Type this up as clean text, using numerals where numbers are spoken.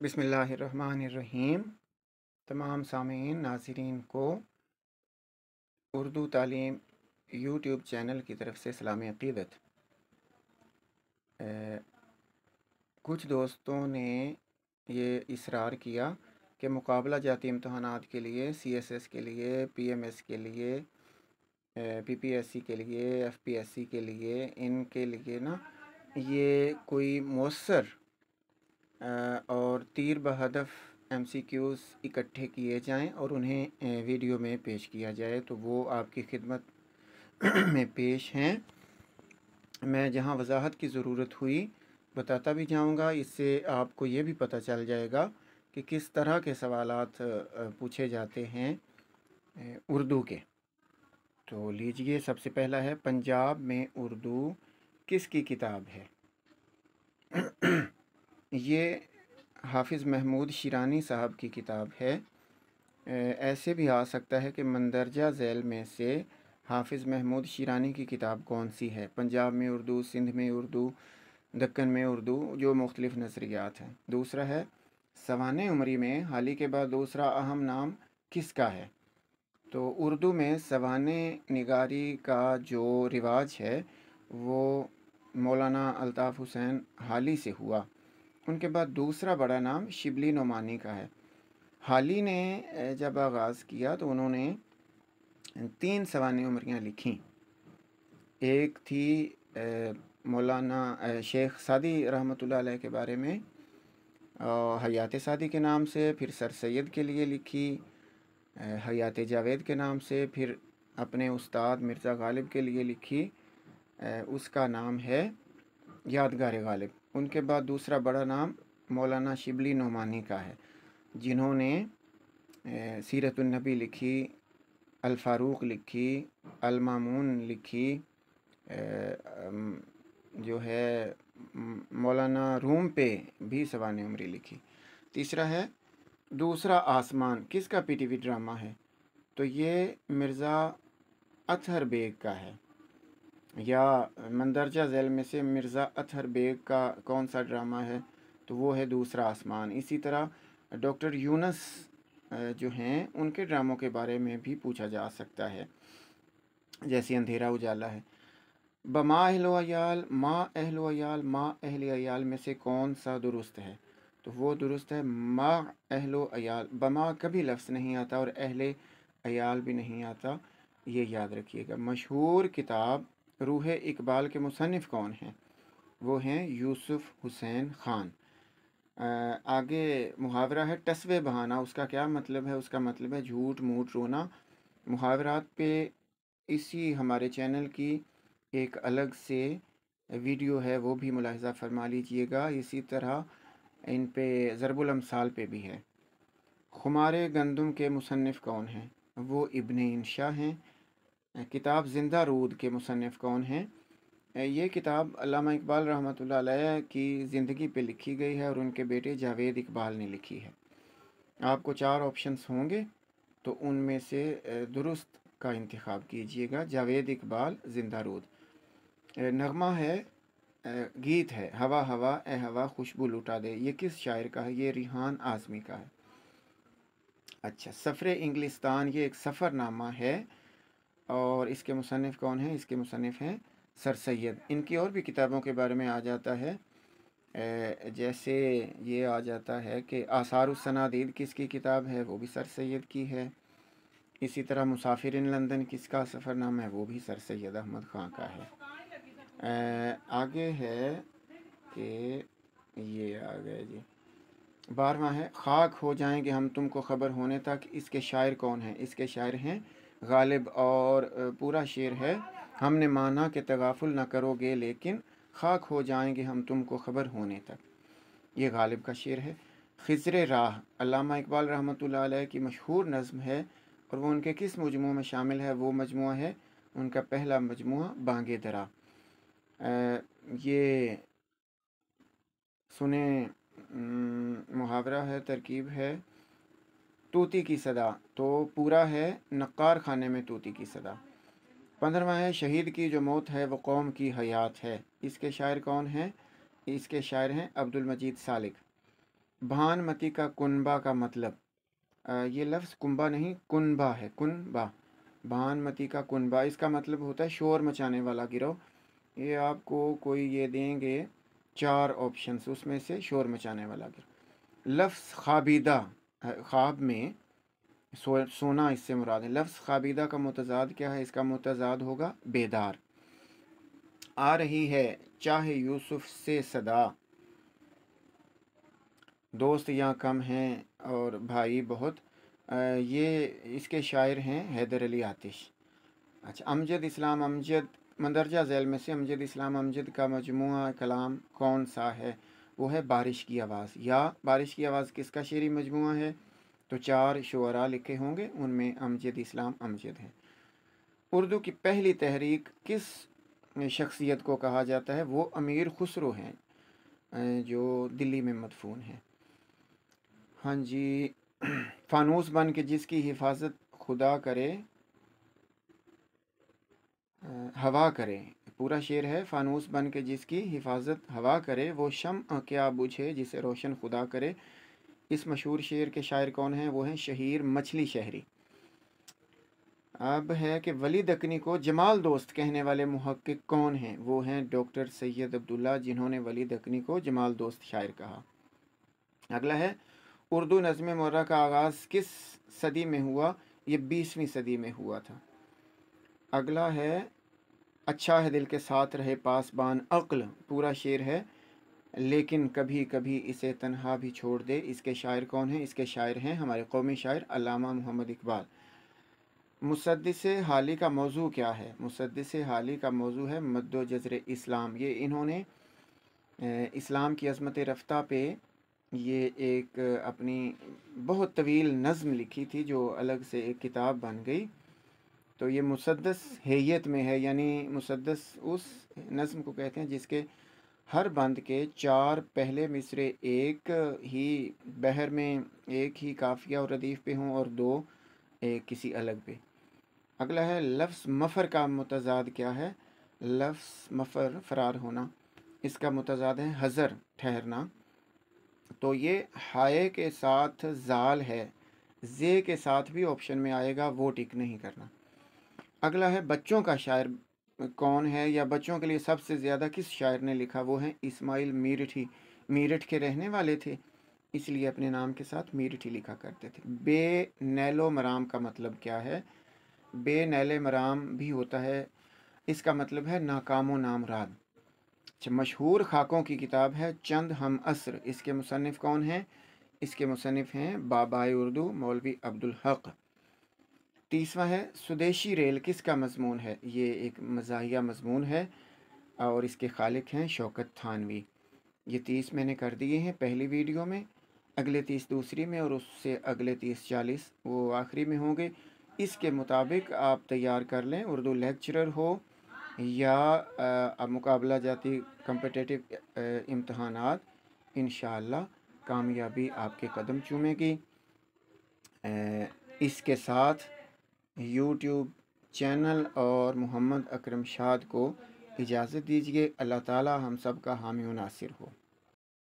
बिस्मिल्लाहिर्रहमानिर्रहीम। तमाम सामीन नाज़रीन को उर्दू तालीम यूट्यूब चैनल की तरफ से सलामी अक़ीदत। कुछ दोस्तों ने ये इसरार किया कि मुकाबला जाती इम्तहानात के लिए, CSS के लिए, PMS के लिए, PPSC के लिए, FPSC के लिए, इनके लिए ना ये कोई मौसर और तीर बहदफ MCQs इकट्ठे किए जाएं और उन्हें वीडियो में पेश किया जाए, तो वो आपकी खिदमत में पेश हैं। मैं जहां वजाहत की ज़रूरत हुई बताता भी जाऊंगा, इससे आपको ये भी पता चल जाएगा कि किस तरह के सवालात पूछे जाते हैं उर्दू के। तो लीजिए, सबसे पहला है, पंजाब में उर्दू किसकी किताब है? ये हाफिज़ महमूद शिरानी साहब की किताब है। ऐसे भी आ सकता है कि मंदरजा झैल में से हाफिज़ महमूद शिरानी की किताब कौन सी है? पंजाब में उर्दू, सिंध में उर्दू, दक्कन में उर्दू, जो मुख्तलिफ़ नज़रियात हैं। दूसरा है, सवाने उमरी में हाली के बाद दूसरा अहम नाम किसका है? तो उर्दू में सवाने निगारी का जो रिवाज है वो मौलाना अल्ताफ़ हुसैन हाली से हुआ। उनके बाद दूसरा बड़ा नाम शिबली नोमानी का है। हाली ने जब आगाज़ किया तो उन्होंने 3 सवाने उमरियाँ लिखीं। एक थी मौलाना शेख सादी रहमतुल्लाह अलैह के बारे में, हयात सादी के नाम से, फिर सर सैयद के लिए लिखी हयात जावेद के नाम से, फिर अपने उस्ताद मिर्ज़ा गालिब के लिए लिखी, उसका नाम है यादगार गालिब। उनके बाद दूसरा बड़ा नाम मौलाना शिबली नोमानी का है, जिन्होंने सीरतुन नबी लिखी, अल फ़ारूक लिखी, अल मामून लिखी, जो है मौलाना रूम पे भी सवाने उमरी लिखी। तीसरा है, दूसरा आसमान किसका PTV ड्रामा है? तो ये मिर्ज़ा अतहर बेग का है। या मंदरजा झैल में से मिर्ज़ा अतहर बेग का कौन सा ड्रामा है? तो वो है दूसरा आसमान। इसी तरह डॉक्टर यूनस जो हैं उनके ड्रामों के बारे में भी पूछा जा सकता है, जैसे अंधेरा उजाला है। बमा अहलो अयाल, माँ अहलो अयाल, माँ अहले अयाल में से कौन सा दुरुस्त है? तो वो दुरुस्त है माँ अहलो अयाल। बमा कभी लफ्ज़ नहीं आता और अहले अयाल भी नहीं आता, ये याद रखिएगा। मशहूर किताब रूह इकबाल के मुसन्निफ़ कौन हैं? वो हैं यूसुफ़ हुसैन ख़ान। आगे मुहावरा है, टसवे बहाना, उसका क्या मतलब है? उसका मतलब है झूठ मूठ रोना। मुहावरात पे इसी हमारे चैनल की एक अलग से वीडियो है, वो भी मुलाहिज़ा फरमा लीजिएगा। इसी तरह इन पे ज़रबुल अमसाल पे भी है। खुमारे गंदम के मुसन्निफ़ कौन हैं? वो इब्न इंशा हैं। किताब ज़िंदा रूद के मुसन्निफ़ कौन हैं? ये किताब अल्लामा इकबाल रहमतुल्लाह अलैह की ज़िंदगी पे लिखी गई है और उनके बेटे जावेद इकबाल ने लिखी है। आपको 4 ऑप्शंस होंगे, तो उनमें से दुरुस्त का इंतखाब कीजिएगा। जावेद इकबाल, ज़िंदा रूद। नगमा है, गीत है, हवा हवा ए हवा खुशबू लुटा दे, ये किस शायर का है? ये रिहान आज़मी का है। अच्छा, सफ़र इंग्लिस्तान, ये एक सफ़रनामा है और इसके मुसन्निफ़ कौन हैं? इसके मुसन्निफ़ हैं सर सैयद। इनकी और भी किताबों के बारे में आ जाता है, जैसे ये आ जाता है कि आसारुस सनादीद किसकी किताब है? वो भी सर सैयद की है। इसी तरह मुसाफिर इन लंदन किसका सफ़रनामा है? वो भी सर सैयद अहमद ख़ान का है। आगे है कि ये आ गया जी, 12वां है, खाक हो जाएंगे हम तुमको ख़बर होने तक, इसके शायर कौन हैं? इसके शायर हैं गालिब और पूरा शेर है, हमने माना कि तगाफुल न करोगे लेकिन खाक हो जाएंगे हम तुमको ख़बर होने तक, ये गालिब का शेर है। खिज़्र राह अल्लामा इकबाल रहमतुल्लाह अलैह की मशहूर नज़्म है और वो उनके किस मजमू में शामिल है? वो मजमू है उनका पहला मजमू बांगे दरा। ये सुने, मुहावरा है, तरकीब है, तूती की सदा, तो पूरा है नक्कार खाने में तूती की सदा। 15वां है, शहीद की जो मौत है वो कौम की हयात है, इसके शायर कौन हैं? इसके शायर हैं अब्दुल मजीद सालिक। भानमती का कुनबा का मतलब, ये लफ्ज़ कुंबा नहीं कुनबा है, कुनबा। भानमती का कुनबा, इसका मतलब होता है शोर मचाने वाला गिरोह। ये आपको कोई ये देंगे 4 ऑप्शंस, उसमें से शोर मचाने वाला गिरोह। लफ्ज़ ख़ाबिदा, ख्वाब में सोना इससे मुराद है। लफ्ज़ ख़ाबिदा का मुतज़ाद क्या है? इसका मुतज़ाद होगा बेदार। आ रही है चाहे यूसुफ से सदा, दोस्त यहाँ कम हैं और भाई बहुत। ये इसके शायर हैं हैदर अली आतिश। अच्छा, अमजद इस्लाम अमजद, मंदरजा झैल में से अमजद इस्लाम अमजद का मजमूआ कलाम कौन सा है? वो है बारिश की आवाज़। या बारिश की आवाज़ किसका शेरी मजमूआ है? तो 4 शुअरा लिखे होंगे, उनमें अमजद इस्लाम अमजद है। उर्दू की पहली तहरीक किस शख्सियत को कहा जाता है? वो अमीर खुसरो हैं, जो दिल्ली में मदफून हैं। हाँ जी। फानूस बन के जिसकी हिफाजत खुदा करे, हवा करे। पूरा शेर है, फानूस बन के जिसकी हिफाजत हवा करे, वो शम्अ क्या बुझे जिसे रोशन खुदा करे। इस मशहूर शेर के शायर कौन हैं? वो हैं शहीर मछली शहरी। अब है कि वली दक्कनी को जमाल दोस्त कहने वाले मुहक्किक कौन हैं? वो हैं डॉक्टर सैयद अब्दुल्ला, जिन्होंने वली दक्कनी को जमाल दोस्त शायर कहा। अगला है उर्दू नज़्म मुर्रा का आगाज़ किस सदी में हुआ? ये 20वीं सदी में हुआ था। अगला है अच्छा है दिल के साथ रहे पासबान अक्ल। पूरा शेर है, लेकिन कभी कभी इसे तन्हा भी छोड़ दे। इसके शायर कौन हैं? इसके शायर हैं हमारे कौमी शायर अल्लामा मोहम्मद इकबाल। मुसद्दिस हाली का मौजू क्या है? मुसद्दिस हाली का मौजू है मद्दो जज़र इस्लाम। ये इन्होंने इस्लाम की अज़मत रफ्ता पे ये एक अपनी बहुत तवील नज़्म लिखी थी, जो अलग से एक किताब बन गई। तो ये मुसद्दस हैयत में है, यानी मुसद्दस उस नज़्म को कहते हैं जिसके हर बंद के 4 पहले मिसरे एक ही बहर में एक ही काफिया और रदीफ़ पे हों और 2 एक किसी अलग पे। अगला है लफ्ज़ मफ़र का मुतज़ाद क्या है? लफ्ज़ मफ़र फ़रार होना, इसका मुतज़ाद है हज़र ठहरना। तो ये हाय के साथ ज़ाल है, जे के साथ भी ऑप्शन में आएगा, वो टिक नहीं करना। अगला है बच्चों का शायर कौन है, या बच्चों के लिए सबसे ज़्यादा किस शायर ने लिखा? वो हैं इस्माइल मीरठी। मीरठ के रहने वाले थे, इसलिए अपने नाम के साथ मीरठी लिखा करते थे। बे नैलो मराम का मतलब क्या है? बे नैले मराम भी होता है, इसका मतलब है नाकामो नामराद। अच्छा, मशहूर खाकों की किताब है चंद हम असर। इसके मुसन्निफ़ कौन हैं? इसके मुसन्निफ़ हैं बाबाए उर्दू मौलवी अब्दुल हक। तीसरा है स्वदेशी रेल किसका मजमून है? ये एक मज़ाहिया मजमून है और इसके खालिक हैं शौकत थानवी। ये 30 मैंने कर दिए हैं पहली वीडियो में, अगले 30 दूसरी में, और उससे अगले 30-40 वो आखिरी में होंगे। इसके मुताबिक आप तैयार कर लें, उर्दू लेक्चरर हो या मुकाबला जाती कम्पिटिटिव इम्तहानात, इंशाअल्लाह कामयाबी आपके कदम चूमेगी। इसके साथ यूट्यूब चैनल और मोहम्मद अकरम शाद को इजाज़त दीजिए। अल्लाह ताला हम सब का हामी व नासिर हो।